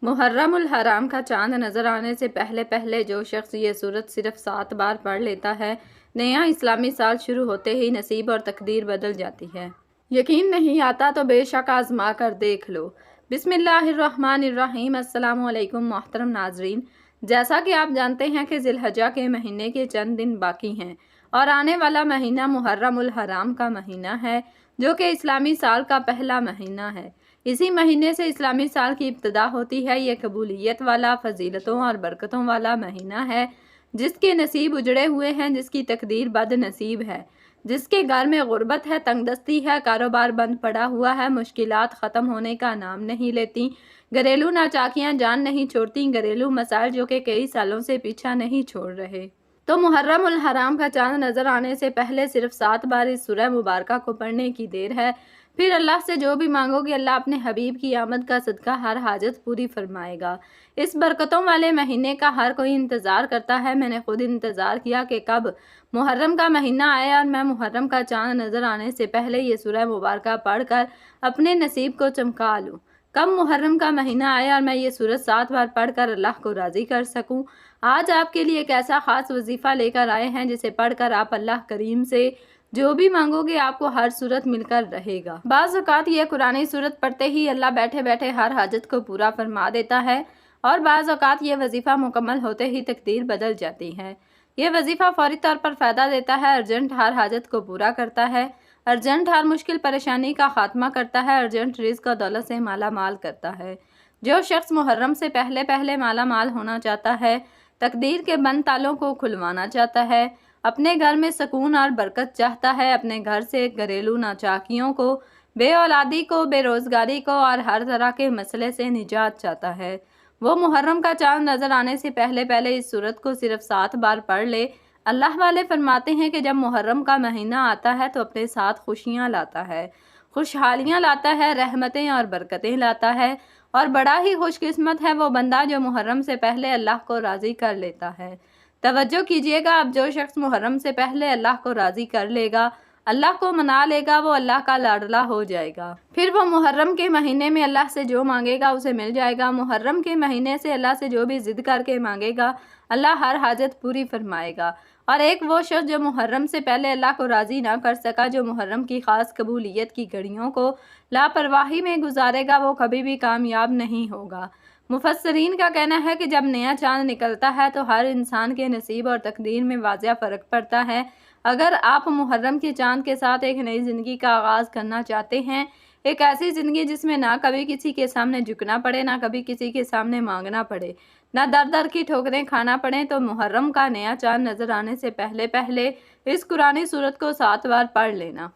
محرم الحرام کا چاند نظر آنے سے پہلے پہلے جو شخص یہ سورت صرف 7 بار پڑھ لیتا ہے، نیا اسلامی سال شروع ہوتے ہی نصیب اور تقدیر بدل جاتی ہے۔ یقین نہیں آتا تو بے شک آزما کر دیکھ لو۔ بسم اللہ الرحمن الرحیم۔ السلام علیکم محترم ناظرین، جیسا کہ آپ جانتے ہیں کہ ذی الحجہ کے مہینے کے چند دن باقی ہیں اور آنے والا مہینہ محرم الحرام کا مہینہ ہے، جو کہ اسلامی سال کا پہلا مہینہ ہے۔ اسی مہینے سے اسلامی سال کی ابتدا ہوتی ہے۔ یہ قبولیت والا، فضیلتوں اور برکتوں والا مہینہ ہے، جس کے نصیب اجڑے ہوئے ہیں، جس کی تقدیر بد نصیب ہے، جس کے گھر میں غربت ہے، تنگ دستی ہے، کاروبار بند پڑا ہوا ہے، مشکلات ختم ہونے کا نام نہیں لیتی، گھریلو ناچاکیاں جان نہیں چھوڑتی، گھریلو مسائل جو کہ کئی سالوں سے پیچھا نہیں چھوڑ رہے۔ تو محرم الحرام کا چاند نظر آنے سے پہلے صرف 7 بار اس سورہ مبارکہ کو پڑھنے کی دیر ہے۔ پھر اللہ سے جو بھی مانگو گے، اللہ اپنے حبیب کی آمد کا صدقہ ہر حاجت پوری فرمائے گا۔ اس برکتوں والے مہینے کا ہر کوئی انتظار کرتا ہے۔ میں نے خود انتظار کیا کہ کب محرم کا مہینہ آئے اور میں محرم کا چاند نظر آنے سے پہلے یہ سورہ مبارکہ پڑھ کر اپنے نصیب کو چمکا لوں۔ کب محرم کا مہینہ آئے اور میں یہ سورت 7 بار پڑھ کر اللہ کو راضی کر سکوں۔ آج آپ کے لیے ایک ایسا خاص وظیفہ لے کر آئے ہیں، جسے پڑھ کر آپ اللہ کریم سے جو بھی مانگو گے، آپ کو ہر صورت مل کر رہے گا۔ بعض اوقات یہ قرآنی صورت پڑھتے ہی اللہ بیٹھے بیٹھے ہر حاجت کو پورا فرما دیتا ہے، اور بعض اوقات یہ وظیفہ مکمل ہوتے ہی تقدیر بدل جاتی ہے۔ یہ وظیفہ فوری طور پر فائدہ دیتا ہے، ارجنٹ ہر حاجت کو پورا کرتا ہے، ارجنٹ ہر مشکل پریشانی کا خاتمہ کرتا ہے، ارجنٹ رزق و دولت سے مالا مال کرتا ہے۔ جو شخص محرم سے پہلے پہلے مالا مال ہونا چاہتا ہے، تقدیر کے بند تالوں کو کھلوانا چاہتا ہے، اپنے گھر میں سکون اور برکت چاہتا ہے، اپنے گھر سے گھریلو ناچاکیوں کو، بے اولادی کو، بے روزگاری کو اور ہر طرح کے مسئلے سے نجات چاہتا ہے، وہ محرم کا چاند نظر آنے سے پہلے پہلے اس سورت کو صرف 7 بار پڑھ لے۔ اللہ والے فرماتے ہیں کہ جب محرم کا مہینہ آتا ہے تو اپنے ساتھ خوشیاں لاتا ہے، خوشحالیاں لاتا ہے، رحمتیں اور برکتیں لاتا ہے، اور بڑا ہی خوش قسمت ہے وہ بندہ جو محرم سے پہلے اللہ کو راضی کر لیتا ہے۔ توجہ کیجئے گا، اب جو شخص محرم سے پہلے اللہ کو راضی کر لے گا، اللہ کو منا لے گا، وہ اللہ کا لاڈلا ہو جائے گا۔ پھر وہ محرم کے مہینے میں اللہ سے جو مانگے گا اسے مل جائے گا۔ محرم کے مہینے سے اللہ سے جو بھی ضد کر کے مانگے گا، اللہ ہر حاجت پوری فرمائے گا۔ اور ایک وہ شخص جو محرم سے پہلے اللہ کو راضی نہ کر سکا، جو محرم کی خاص قبولیت کی گھڑیوں کو لاپرواہی میں گزارے گا، وہ کبھی بھی کامیاب نہیں ہوگا۔ مفسرین کا کہنا ہے کہ جب نیا چاند نکلتا ہے تو ہر انسان کے نصیب اور تقدیر میں واضح فرق پڑتا ہے۔ اگر آپ محرم کے چاند کے ساتھ ایک نئی زندگی کا آغاز کرنا چاہتے ہیں، ایک ایسی زندگی جس میں نہ کبھی کسی کے سامنے جھکنا پڑے، نہ کبھی کسی کے سامنے مانگنا پڑے، نہ در در کی ٹھوکریں کھانا پڑے، تو محرم کا نیا چاند نظر آنے سے پہلے پہلے اس قرآنی سورت کو 7 بار پڑھ لینا۔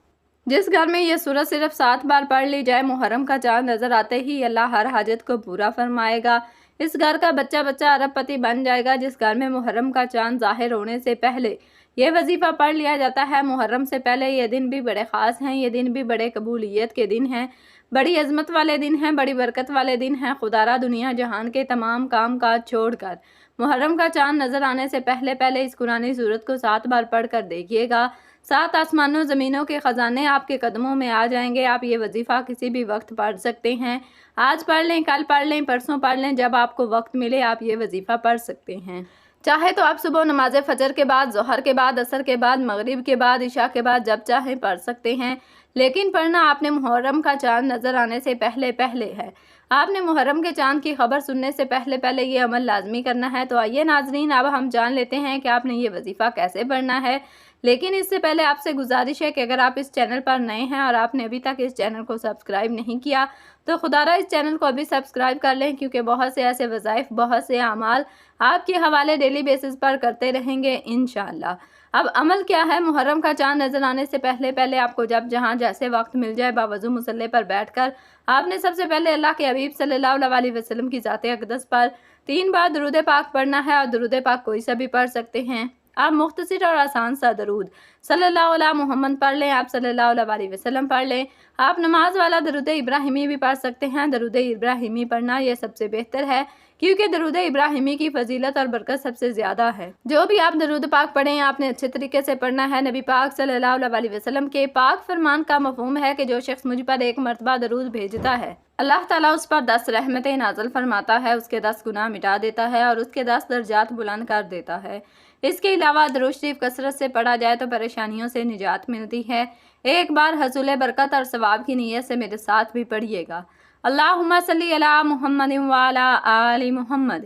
جس گھر میں یہ سورت صرف 7 بار پڑھ لی جائے، محرم کا چاند نظر آتے ہی اللہ ہر حاجت کو پورا فرمائے گا۔ اس گھر کا بچہ بچہ ارب پتی بن جائے گا۔ جس گھر میں محرم کا چاند ظاہر ہونے سے پہلے یہ وظیفہ پڑھ لیا جاتا ہے، محرم سے پہلے یہ دن بھی بڑے خاص ہیں، یہ دن بھی بڑے قبولیت کے دن ہیں، بڑی عظمت والے دن ہیں، بڑی برکت والے دن ہیں۔ خدا را دنیا جہان کے تمام کام کاج چھوڑ کر محرم کا چاند نظر آنے سے پہلے پہلے اس قرآنی سورت کو 7 بار پڑھ کر دیکھیے گا۔ 7 آسمانوں زمینوں کے خزانے آپ کے قدموں میں آ جائیں گے۔ آپ یہ وظیفہ کسی بھی وقت پڑھ سکتے ہیں، آج پڑھ لیں، کل پڑھ لیں، پرسوں پڑھ لیں، جب آپ کو وقت ملے آپ یہ وظیفہ پڑھ سکتے ہیں۔ چاہے تو آپ صبح نماز فجر کے بعد، ظہر کے بعد، عصر کے بعد، مغرب کے بعد، عشاء کے بعد جب چاہیں پڑھ سکتے ہیں، لیکن پڑھنا آپ نے محرم کا چاند نظر آنے سے پہلے پہلے ہے۔ آپ نے محرم کے چاند کی خبر سننے سے پہلے پہلے یہ عمل لازمی کرنا ہے۔ تو آئیے ناظرین، اب ہم جان لیتے ہیں کہ آپ نے یہ وظیفہ کیسے پڑھنا ہے۔ لیکن اس سے پہلے آپ سے گزارش ہے کہ اگر آپ اس چینل پر نئے ہیں اور آپ نے ابھی تک اس چینل کو سبسکرائب نہیں کیا، تو خدا را اس چینل کو ابھی سبسکرائب کر لیں، کیونکہ بہت سے ایسے وظائف، بہت سے اعمال آپ کے حوالے ڈیلی بیسس پر کرتے رہیں گے انشاءاللہ۔ اب عمل کیا ہے؟ محرم کا چاند نظر آنے سے پہلے پہلے آپ کو جب جہاں جیسے وقت مل جائے، باوضو مصلی پر بیٹھ کر آپ نے سب سے پہلے اللہ کے حبیب صلی اللہ علیہ وسلم کی ذات اقدس پر 3 بار درود پاک پڑھنا ہے، اور درود پاک کوئی سا بھی پڑھ سکتے ہیں۔ آپ مختصر اور آسان سا درود صلی اللہ علیہ محمد پڑھ لیں، آپ صلی اللہ علیہ وسلم پڑھ لیں۔ آپ نماز والا درود ابراہیمی بھی پڑھ سکتے ہیں۔ درود ابراہیمی پڑھنا یہ سب سے بہتر ہے کیونکہ درود ابراہیمی کی فضیلت اور برکت سب سے زیادہ ہے۔ جو بھی آپ درود پاک پڑھیں آپ نے اچھے طریقے سے پڑھنا ہے۔ نبی پاک صلی اللہ علیہ وسلم کے پاک فرمان کا مفہوم ہے کہ جو شخص مجھ پر ایک مرتبہ درود بھیجتا ہے اللہ تعالیٰ اس پر 10 رحمتیں نازل فرماتا ہے، اس کے 10 گناہ مٹا دیتا ہے اور اس کے 10 درجات بلند کر دیتا ہے۔ اس کے علاوہ درود شریف کثرت سے پڑھا جائے تو پریشانیوں سے نجات ملتی ہے۔ ایک بار حصول برکت اور ثواب کی نیت سے میرے ساتھ بھی پڑھیے گا۔ اللہم صلی علی محمد وعلی آل محمد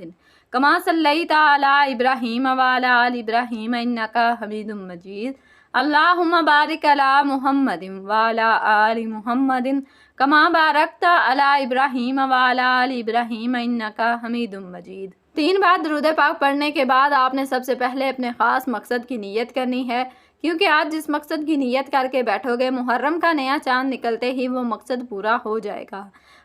کما صلیت علی ابراہیم وعلی آل ابراہیم انکا حمید مجید۔ اللہم بارک علی محمد وعلی آل محمد کما بارکت علی ابراہیم وعلی آل ابراہیم انکا حمید مجید۔ 3 بار درود پاک پڑھنے کے بعد آپ نے سب سے پہلے اپنے خاص مقصد کی نیت کرنی ہے، کیونکہ آج جس مقصد کی نیت کر کے بیٹھو گے محرم کا نیا چاند نکلتے ہی وہ مقصد پورا ہو جائے گا۔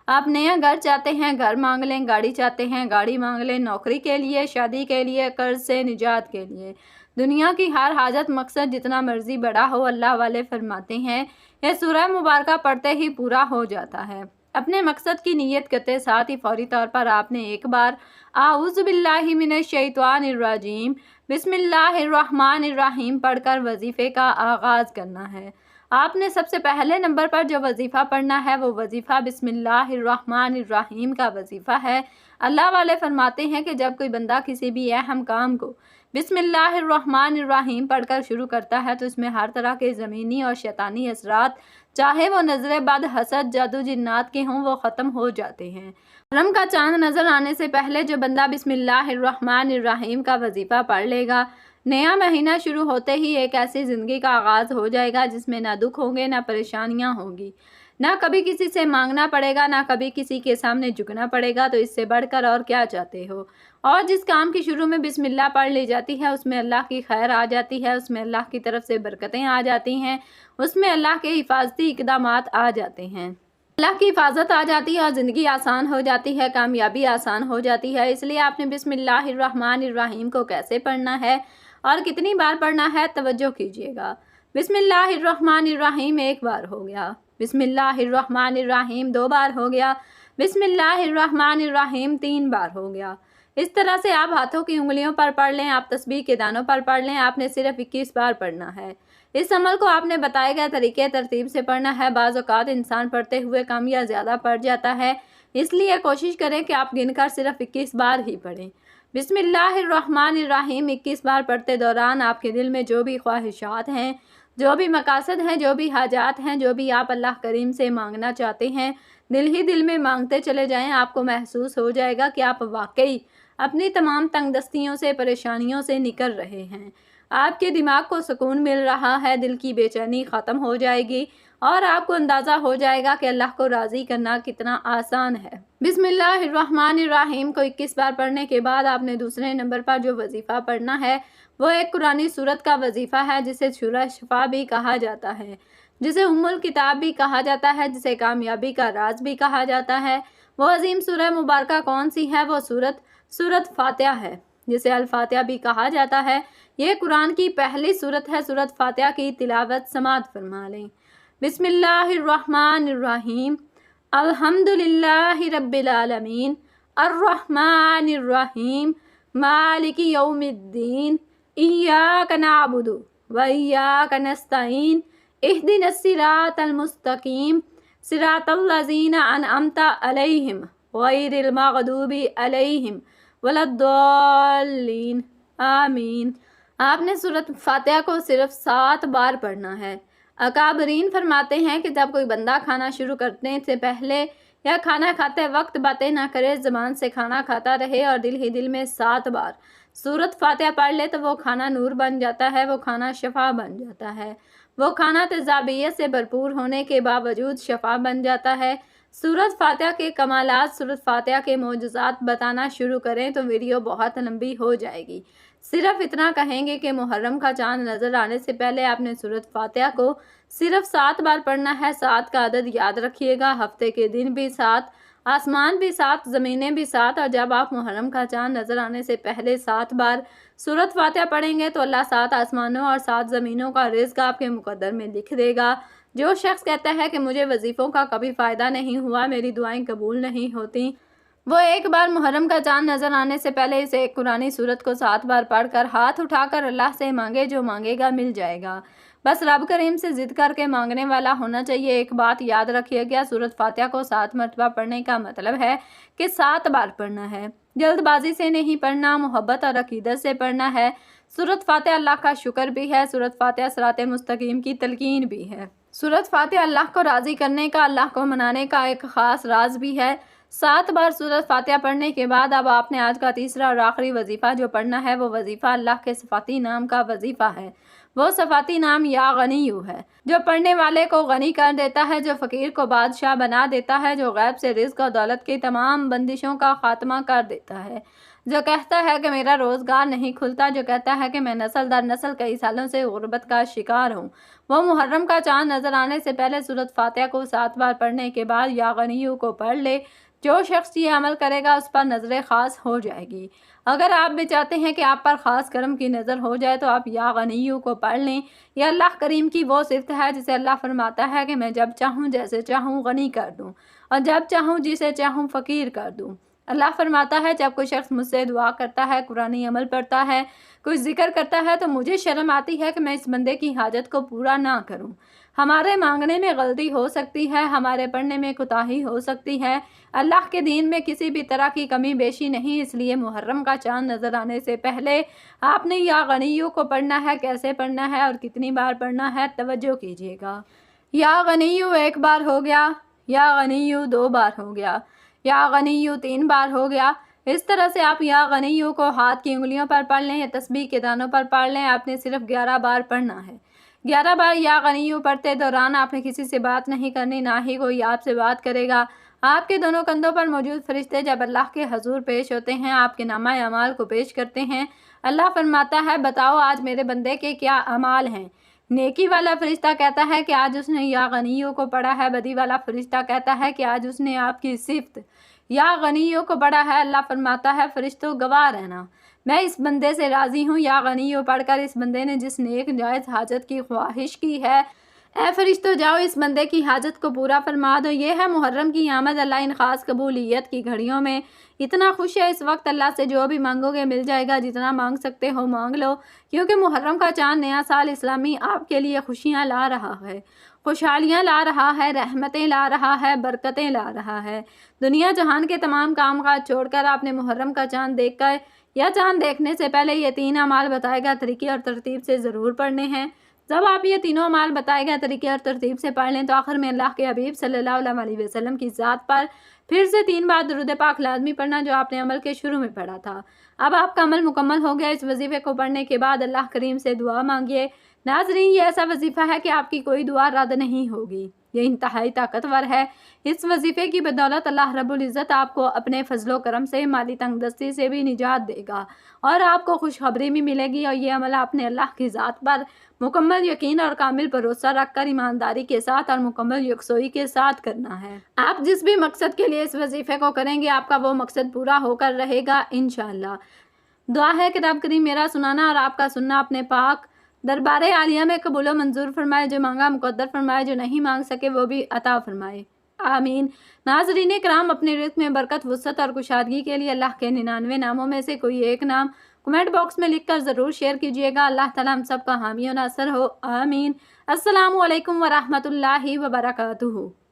آپ نیا گھر چاہتے ہیں گھر مانگ لیں، گاڑی چاہتے ہیں گاڑی مانگ لیں، نوکری کے لیے، شادی کے لیے، قرض سے نجات کے لیے، دنیا کی ہر حاجت مقصد جتنا مرضی بڑا ہو اللہ والے فرماتے ہیں یہ سورہ مبارکہ پڑھتے ہی پورا ہو جاتا ہے۔ اپنے مقصد کی نیت کرتے ساتھ ہی فوری طور پر آپ نے ایک بار اعوذ باللہ من الشیطان الرجیم بسم اللہ الرحمن الرحیم پڑھ کر وظیفے کا آغاز کرنا ہے۔ آپ نے سب سے پہلے نمبر پر جو وظیفہ پڑھنا ہے وہ وظیفہ بسم اللہ الرحمن الرحیم کا وظیفہ ہے۔ اللہ والے فرماتے ہیں کہ جب کوئی بندہ کسی بھی اہم کام کو بسم اللہ الرحمن الرحیم پڑھ کر شروع کرتا ہے تو اس میں ہر طرح کے زمینی اور شیطانی اثرات چاہے وہ نظر بد، حسد، جادو جنات کے ہوں وہ ختم ہو جاتے ہیں۔ محرم کا چاند نظر آنے سے پہلے جو بندہ بسم اللہ الرحمن الرحیم کا وظیفہ پڑھ لے گا نیا مہینہ شروع ہوتے ہی ایک ایسی زندگی کا آغاز ہو جائے گا جس میں نہ دکھ ہوں گے نہ پریشانیاں ہوں گی، نہ کبھی کسی سے مانگنا پڑے گا، نہ کبھی کسی کے سامنے جھکنا پڑے گا۔ تو اس سے بڑھ کر اور کیا چاہتے ہو؟ اور جس کام کی شروع میں بسم اللہ پڑھ لی جاتی ہے اس میں اللہ کی خیر آ جاتی ہے، اس میں اللہ کی طرف سے برکتیں آ جاتی ہیں، اس میں اللہ کے حفاظتی اقدامات آ جاتے ہیں، اللہ کی حفاظت آ جاتی ہے اور زندگی آسان ہو جاتی ہے، کامیابی آسان ہو جاتی ہے۔ اس لیے آپ نے بسم اللہ الرحمن الرحیم کو کیسے پڑھنا ہے اور کتنی بار پڑھنا ہے توجہ کیجیے گا۔ بسم اللہ الرحمن الرحیم 1 بار ہو گیا، بسم اللہ الرحمن الرحیم 2 بار ہو گیا، بسم اللہ الرحمن الرحیم 3 بار ہو گیا۔ اس طرح سے آپ ہاتھوں کی انگلیوں پر پڑھ لیں، آپ تسبیح کے دانوں پر پڑھ لیں، آپ نے صرف 21 بار پڑھنا ہے۔ اس عمل کو آپ نے بتائے گئے طریقے ترتیب سے پڑھنا ہے۔ بعض اوقات انسان پڑھتے ہوئے کم یا زیادہ پڑھ جاتا ہے، اس لیے کوشش کریں کہ آپ گن کر صرف 21 بار ہی پڑھیں۔ بسم اللہ الرحمن الرحیم 21 بار پڑھتے دوران آپ کے دل میں جو بھی خواہشات ہیں، جو بھی مقاصد ہیں، جو بھی حاجات ہیں، جو بھی آپ اللہ کریم سے مانگنا چاہتے ہیں دل ہی دل میں مانگتے چلے جائیں۔ آپ کو محسوس ہو جائے گا کہ آپ واقعی اپنی تمام تنگ دستیوں سے، پریشانیوں سے نکل رہے ہیں، آپ کے دماغ کو سکون مل رہا ہے، دل کی بے چینی ختم ہو جائے گی اور آپ کو اندازہ ہو جائے گا کہ اللہ کو راضی کرنا کتنا آسان ہے۔ بسم اللہ الرحمن الرحیم کو 21 بار پڑھنے کے بعد آپ نے دوسرے نمبر پر جو وظیفہ پڑھنا ہے وہ ایک قرآنی سورت کا وظیفہ ہے جسے سورہ شفا بھی کہا جاتا ہے، جسے ام الکتاب بھی کہا جاتا ہے، جسے کامیابی کا راز بھی کہا جاتا ہے۔ وہ عظیم سورہ مبارکہ کون سی ہے؟ وہ سورت فاتحہ ہے، جسے الفاتحہ بھی کہا جاتا ہے۔ یہ قرآن کی پہلی سورت ہے۔ سورت فاتحہ کی تلاوت سماعت فرما لیں۔ بسم اللہ الرحمن الرحیم الحمدللہ رب العالمین الرحمن الرحیم مالک یوم الدین ایاک نعبد و ایاک نستعین اہدنا الصراط المستقیم صراط الذین انعمت علیہم غیر المغضوب علیہم ولا الضالین آمین۔ آپ نے سورت فاتحہ کو صرف 7 بار پڑھنا ہے۔ اکابرین فرماتے ہیں کہ جب کوئی بندہ کھانا شروع کرنے سے پہلے یا کھانا کھاتے وقت باتیں نہ کرے، زبان سے کھانا کھاتا رہے اور دل ہی دل میں 7 بار سورت فاتحہ پڑھ لے تو وہ کھانا نور بن جاتا ہے، وہ کھانا شفا بن جاتا ہے، وہ کھانا تیزابیت سے بھرپور ہونے کے باوجود شفا بن جاتا ہے۔ سورت فاتحہ کے کمالات، سورت فاتحہ کے معجزات بتانا شروع کریں تو ویڈیو بہت لمبی ہو جائے گی۔ صرف اتنا کہیں گے کہ محرم کا چاند نظر آنے سے پہلے آپ نے سورت فاتحہ کو صرف 7 بار پڑھنا ہے۔ 7 کا عدد یاد رکھیے گا، ہفتے کے دن بھی 7 آسمان بھی 7، زمینیں بھی 7، اور جب آپ محرم کا چاند نظر آنے سے پہلے 7 بار سورۃ فاتحہ پڑھیں گے تو اللہ 7 آسمانوں اور 7 زمینوں کا رزق آپ کے مقدر میں لکھ دے گا۔ جو شخص کہتا ہے کہ مجھے وظیفوں کا کبھی فائدہ نہیں ہوا، میری دعائیں قبول نہیں ہوتی، وہ ایک بار محرم کا چاند نظر آنے سے پہلے اسے ایک قرآنی سورت کو 7 بار پڑھ کر ہاتھ اٹھا کر اللہ سے مانگے، جو مانگے گا مل جائے گا۔ بس رب کریم سے ضد کر کے مانگنے والا ہونا چاہیے۔ ایک بات یاد رکھیے گا، سورۃ فاتحہ کو 7 مرتبہ پڑھنے کا مطلب ہے کہ 7 بار پڑھنا ہے۔ جلد بازی سے نہیں پڑھنا، محبت اور عقیدت سے پڑھنا ہے۔ سورۃ فاتحہ اللہ کا شکر بھی ہے، سورۃ فاتحہ صراط مستقیم کی تلقین بھی ہے۔ سورۃ فاتحہ اللہ کو راضی کرنے کا، اللہ کو منانے کا ایک خاص راز بھی ہے۔ 7 بار سورۃ فاتحہ پڑھنے کے بعد اب آپ نے آج کا تیسرا اور آخری وظیفہ جو پڑھنا ہے، وہ وظیفہ اللہ کے صفاتی نام کا وظیفہ ہے۔ وہ صفاتی نام یا غنیو ہے، جو پڑھنے والے کو غنی کر دیتا ہے، جو فقیر کو بادشاہ بنا دیتا ہے، جو غیب سے رزق اور دولت کی تمام بندشوں کا خاتمہ کر دیتا ہے، جو کہتا ہے کہ میرا روزگار نہیں کھلتا، جو کہتا ہے کہ میں نسل در نسل کئی سالوں سے غربت کا شکار ہوں، وہ محرم کا چاند نظر آنے سے پہلے سورۃ فاتحہ کو 7 بار پڑھنے کے بعد یا غنیو کو پڑھ لے۔ جو شخص یہ عمل کرے گا اس پر نظر خاص ہو جائے گی۔ اگر آپ بھی چاہتے ہیں کہ آپ پر خاص کرم کی نظر ہو جائے تو آپ یا غنیو کو پڑھ لیں۔ یہ اللہ کریم کی وہ صفت ہے جسے اللہ فرماتا ہے کہ میں جب چاہوں جیسے چاہوں غنی کر دوں، اور جب چاہوں جسے چاہوں فقیر کر دوں۔ اللہ فرماتا ہے جب کوئی شخص مجھ سے دعا کرتا ہے، قرآنی عمل پڑھتا ہے، کوئی ذکر کرتا ہے تو مجھے شرم آتی ہے کہ میں اس بندے کی حاجت کو پورا نہ کروں۔ ہمارے مانگنے میں غلطی ہو سکتی ہے، ہمارے پڑھنے میں کوتاہی ہو سکتی ہے، اللہ کے دین میں کسی بھی طرح کی کمی بیشی نہیں، اس لیے محرم کا چاند نظر آنے سے پہلے آپ نے یا غنیو کو پڑھنا ہے۔ کیسے پڑھنا ہے اور کتنی بار پڑھنا ہے، توجہ کیجیے گا۔ یا غنیو 1 بار ہو گیا، یا غنیو 2 بار ہو گیا، یا غنیو 3 بار ہو گیا۔ اس طرح سے آپ یا غنیو کو ہاتھ کی انگلیوں پر پڑھ لیں یا تسبیح کے دانوں پر پڑھ لیں۔ آپ نے صرف 11 بار پڑھنا ہے۔ 11 بار یا غنیو پڑھتے دوران آپ نے کسی سے بات نہیں کرنی، نہ ہی کوئی آپ سے بات کرے گا۔ آپ کے دونوں کندھوں پر موجود فرشتے جب اللہ کے حضور پیش ہوتے ہیں، آپ کے نامہ اعمال کو پیش کرتے ہیں۔ اللہ فرماتا ہے بتاؤ آج میرے بندے کے کیا اعمال ہیں۔ نیکی والا فرشتہ کہتا ہے کہ آج اس نے یا غنیو کو پڑھا ہے۔ بدی والا فرشتہ کہتا ہے کہ آج اس نے آپ کی صفت یا غنیو کو پڑھا ہے۔ اللہ فرماتا ہے فرشتوں گواہ رہنا، میں اس بندے سے راضی ہوں۔ یا غنیو پڑھ کر اس بندے نے جس نیک جائز حاجت کی خواہش کی ہے، اے فرشتوں جاؤ اس بندے کی حاجت کو پورا فرما دو۔ یہ ہے محرم کی آمد۔ اللہ ان خاص قبولیت کی گھڑیوں میں اتنا خوش ہے، اس وقت اللہ سے جو بھی مانگو گے مل جائے گا۔ جتنا مانگ سکتے ہو مانگ لو، کیونکہ محرم کا چاند نیا سال اسلامی آپ کے لیے خوشیاں لا رہا ہے، خوشحالیاں لا رہا ہے، رحمتیں لا رہا ہے، برکتیں لا رہا ہے۔ دنیا جہان کے تمام کام کاج چھوڑ کر آپ نے محرم کا چاند دیکھ کر یا چاند دیکھنے سے پہلے یہ 3 اعمال بتائے گا طریقے اور ترتیب سے ضرور پڑھنے ہیں۔ جب آپ یہ تینوں اعمال بتائے گئے طریقے اور ترتیب سے پڑھ لیں تو آخر میں اللہ کے حبیب صلی اللہ علیہ وسلم کی ذات پر پھر سے 3 بار درود پاک لازمی پڑھنا، جو آپ نے عمل کے شروع میں پڑھا تھا۔ اب آپ کا عمل مکمل ہو گیا۔ اس وظیفے کو پڑھنے کے بعد اللہ کریم سے دعا مانگیے۔ ناظرین، یہ ایسا وظیفہ ہے کہ آپ کی کوئی دعا رد نہیں ہوگی۔ یہ انتہائی طاقتور ہے۔ اس وظیفے کی بدولت اللہ رب العزت آپ کو اپنے فضل و کرم سے، مالی تنگ دستی سے بھی نجات دے گا، اور آپ کو خوشخبری بھی ملے گی۔ اور یہ عمل آپ نے اللہ کی ذات پر مکمل یقین اور کامل بھروسہ رکھ کر ایمانداری کے ساتھ اور مکمل یکسوئی کے ساتھ کرنا ہے۔ آپ جس بھی مقصد کے لیے اس وظیفے کو کریں گے، آپ کا وہ مقصد پورا ہو کر رہے گا انشاءاللہ۔ دعا ہے کہ رب کریم میرا سنانا اور آپ کا سننا اپنے پاک دربار عالیہ میں قبول و منظور فرمائے، جو مانگا مقدر فرمائے، جو نہیں مانگ سکے وہ بھی عطا فرمائے، آمین۔ ناظرین کرام، اپنے رزق میں برکت، وسعت اور کشادگی کے لیے اللہ کے 99 ناموں میں سے کوئی ایک نام کمنٹ باکس میں لکھ کر ضرور شیئر کیجیے گا۔ اللہ تعالیٰ ہم سب کا حامی و ناصر ہو، آمین۔ السلام علیکم ورحمۃ اللہ وبرکاتہ۔